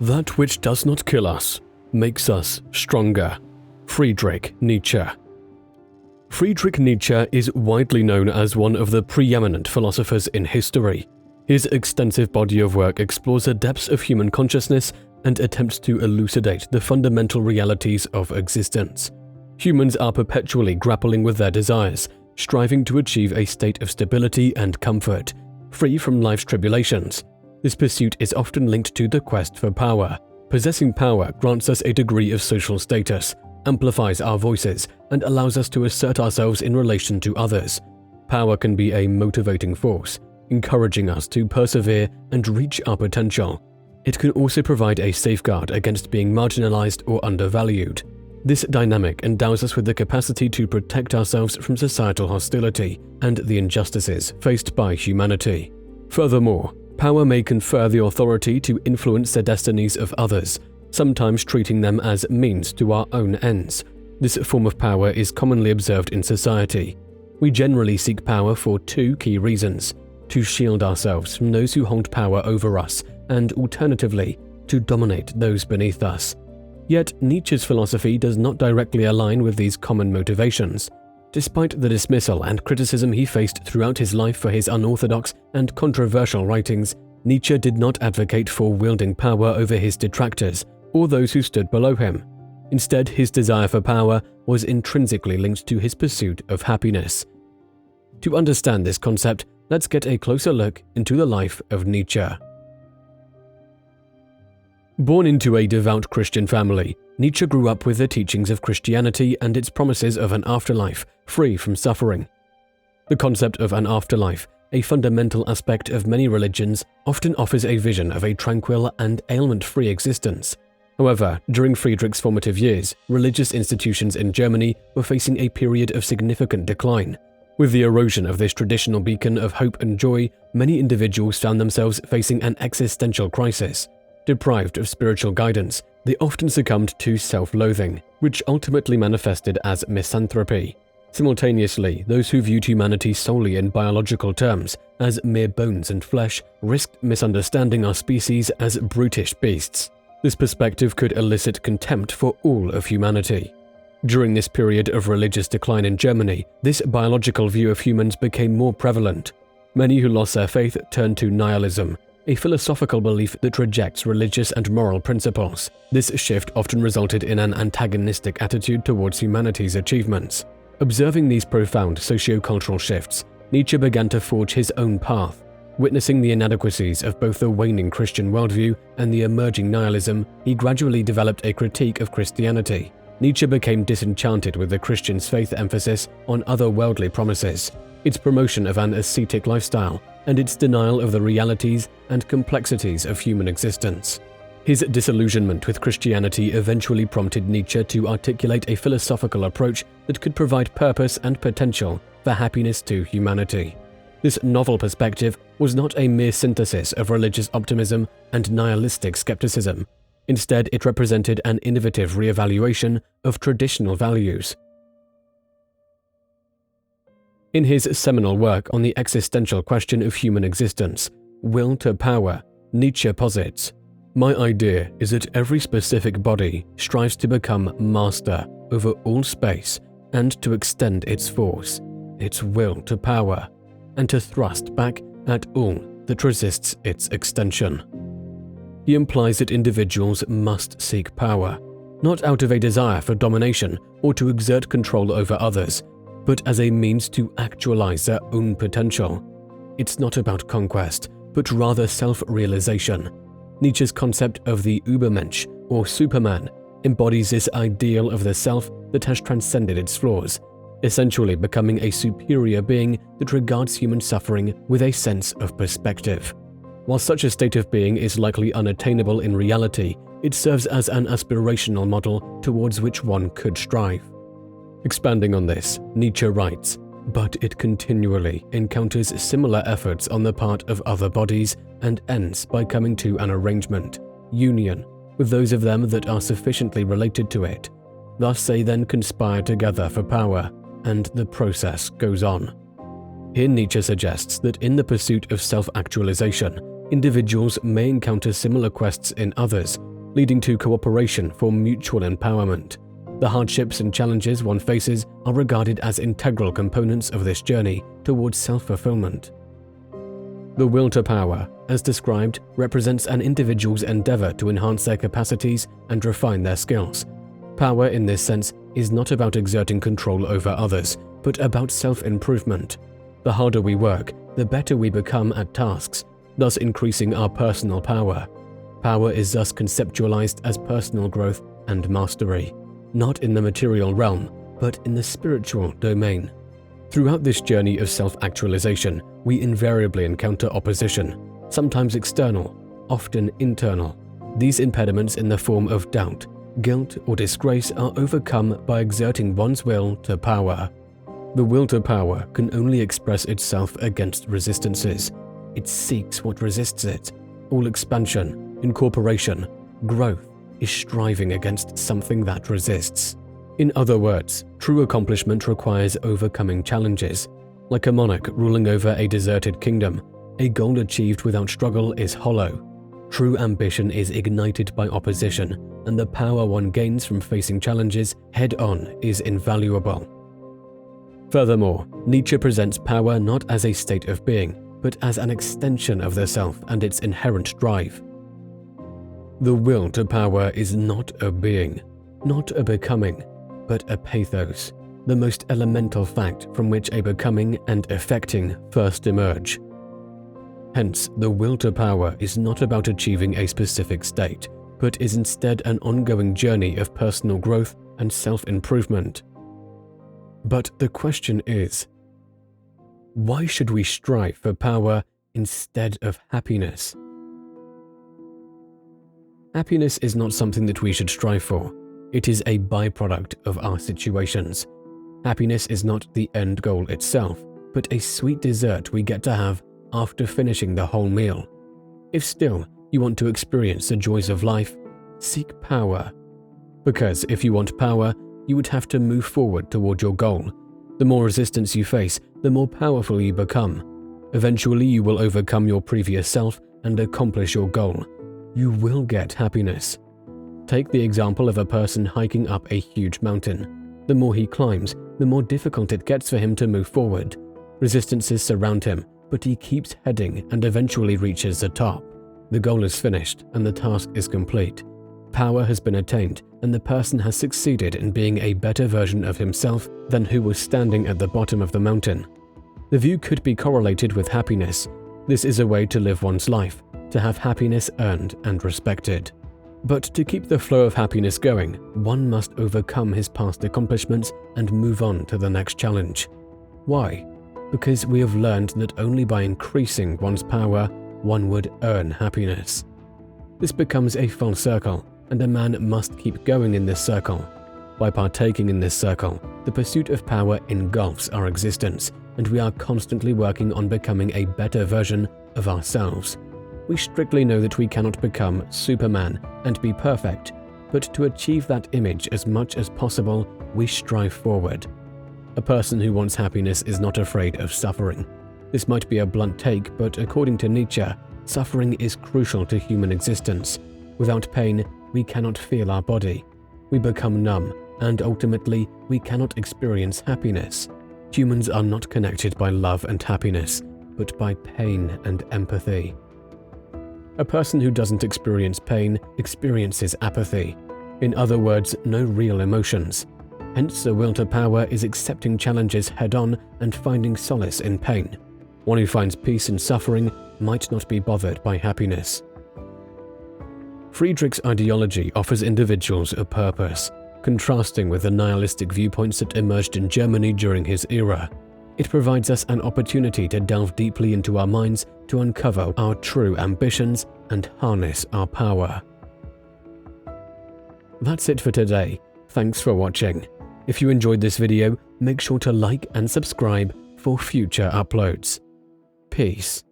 That which does not kill us makes us stronger. Friedrich Nietzsche. Friedrich Nietzsche is widely known as one of the preeminent philosophers in history. His extensive body of work explores the depths of human consciousness and attempts to elucidate the fundamental realities of existence. Humans are perpetually grappling with their desires, striving to achieve a state of stability and comfort, free from life's tribulations. This pursuit is often linked to the quest for power. Possessing power grants us a degree of social status, amplifies our voices, and allows us to assert ourselves in relation to others. Power can be a motivating force, encouraging us to persevere and reach our potential. It can also provide a safeguard against being marginalized or undervalued. This dynamic endows us with the capacity to protect ourselves from societal hostility and the injustices faced by humanity. Furthermore, power may confer the authority to influence the destinies of others, sometimes treating them as means to our own ends. This form of power is commonly observed in society. We generally seek power for two key reasons: to shield ourselves from those who hold power over us, and alternatively, to dominate those beneath us. Yet Nietzsche's philosophy does not directly align with these common motivations. Despite the dismissal and criticism he faced throughout his life for his unorthodox and controversial writings, Nietzsche did not advocate for wielding power over his detractors or those who stood below him. Instead, his desire for power was intrinsically linked to his pursuit of happiness. To understand this concept, let's get a closer look into the life of Nietzsche. Born into a devout Christian family, Nietzsche grew up with the teachings of Christianity and its promises of an afterlife free from suffering. The concept of an afterlife, a fundamental aspect of many religions, often offers a vision of a tranquil and ailment-free existence. However, during Friedrich's formative years, religious institutions in Germany were facing a period of significant decline. With the erosion of this traditional beacon of hope and joy, many individuals found themselves facing an existential crisis. Deprived of spiritual guidance, they often succumbed to self-loathing, which ultimately manifested as misanthropy. Simultaneously, those who viewed humanity solely in biological terms, as mere bones and flesh, risked misunderstanding our species as brutish beasts. This perspective could elicit contempt for all of humanity. During this period of religious decline in Germany, this biological view of humans became more prevalent. Many who lost their faith turned to nihilism, a philosophical belief that rejects religious and moral principles. This shift often resulted in an antagonistic attitude towards humanity's achievements. Observing these profound socio-cultural shifts, Nietzsche began to forge his own path. Witnessing the inadequacies of both the waning Christian worldview and the emerging nihilism, he gradually developed a critique of Christianity. Nietzsche became disenchanted with the Christian's faith emphasis on otherworldly promises, its promotion of an ascetic lifestyle, and its denial of the realities and complexities of human existence. His disillusionment with Christianity eventually prompted Nietzsche to articulate a philosophical approach that could provide purpose and potential for happiness to humanity. This novel perspective was not a mere synthesis of religious optimism and nihilistic skepticism. Instead, it represented an innovative reevaluation of traditional values. In his seminal work on the existential question of human existence, Will to Power, Nietzsche posits, "My idea is that every specific body strives to become master over all space and to extend its force, its will to power, and to thrust back at all that resists its extension." He implies that individuals must seek power, not out of a desire for domination or to exert control over others, but as a means to actualize their own potential. It's not about conquest, but rather self-realization. Nietzsche's concept of the Übermensch, or Superman, embodies this ideal of the self that has transcended its flaws, essentially becoming a superior being that regards human suffering with a sense of perspective. While such a state of being is likely unattainable in reality, it serves as an aspirational model towards which one could strive. Expanding on this, Nietzsche writes, "But it continually encounters similar efforts on the part of other bodies and ends by coming to an arrangement, union, with those of them that are sufficiently related to it. Thus they then conspire together for power, and the process goes on." Here Nietzsche suggests that in the pursuit of self-actualization, Individuals may encounter similar quests in others, leading to cooperation for mutual empowerment. The hardships and challenges one faces are regarded as integral components of this journey towards self-fulfillment. The will to power, as described, represents an individual's endeavor to enhance their capacities and refine their skills. Power in this sense is not about exerting control over others, but about self-improvement. The harder we work, the better we become at tasks, thus increasing our personal power. Power is thus conceptualized as personal growth and mastery, not in the material realm, but in the spiritual domain. Throughout this journey of self-actualization, we invariably encounter opposition, sometimes external, often internal. These impediments in the form of doubt, guilt, or disgrace are overcome by exerting one's will to power. The will to power can only express itself against resistances. It seeks what resists it. All expansion, incorporation, growth is striving against something that resists. In other words, true accomplishment requires overcoming challenges. Like a monarch ruling over a deserted kingdom, a goal achieved without struggle is hollow. True ambition is ignited by opposition, and the power one gains from facing challenges head-on is invaluable. Furthermore, Nietzsche presents power not as a state of being, but as an extension of the self and its inherent drive. The will to power is not a being, not a becoming, but a pathos, the most elemental fact from which a becoming and effecting first emerge. Hence, the will to power is not about achieving a specific state, but is instead an ongoing journey of personal growth and self-improvement. But the question is, why should we strive for power instead of happiness? Happiness is not something that we should strive for. It is a byproduct of our situations. Happiness is not the end goal itself, but a sweet dessert we get to have after finishing the whole meal. If still you want to experience the joys of life, seek power. Because if you want power, you would have to move forward toward your goal. The more resistance you face, the more powerful you become. Eventually, you will overcome your previous self and accomplish your goal. You will get happiness. Take the example of a person hiking up a huge mountain. The more he climbs, the more difficult it gets for him to move forward. Resistances surround him, but he keeps heading and eventually reaches the top. The goal is finished and the task is complete. Power has been attained, and the person has succeeded in being a better version of himself than who was standing at the bottom of the mountain. The view could be correlated with happiness. This is a way to live one's life, to have happiness earned and respected. But to keep the flow of happiness going, one must overcome his past accomplishments and move on to the next challenge. Why? Because we have learned that only by increasing one's power, one would earn happiness. This becomes a full circle, and a man must keep going in this circle. By partaking in this circle, the pursuit of power engulfs our existence, and we are constantly working on becoming a better version of ourselves. We strictly know that we cannot become Superman and be perfect, but to achieve that image as much as possible, we strive forward. A person who wants happiness is not afraid of suffering. This might be a blunt take, but according to Nietzsche, suffering is crucial to human existence. Without pain, we cannot feel our body. We become numb, and ultimately, we cannot experience happiness. Humans are not connected by love and happiness, but by pain and empathy. A person who doesn't experience pain experiences apathy. In other words, no real emotions. Hence, the will to power is accepting challenges head-on and finding solace in pain. One who finds peace in suffering might not be bothered by happiness. Friedrich's ideology offers individuals a purpose, contrasting with the nihilistic viewpoints that emerged in Germany during his era. It provides us an opportunity to delve deeply into our minds to uncover our true ambitions and harness our power. That's it for today. Thanks for watching. If you enjoyed this video, make sure to like and subscribe for future uploads. Peace.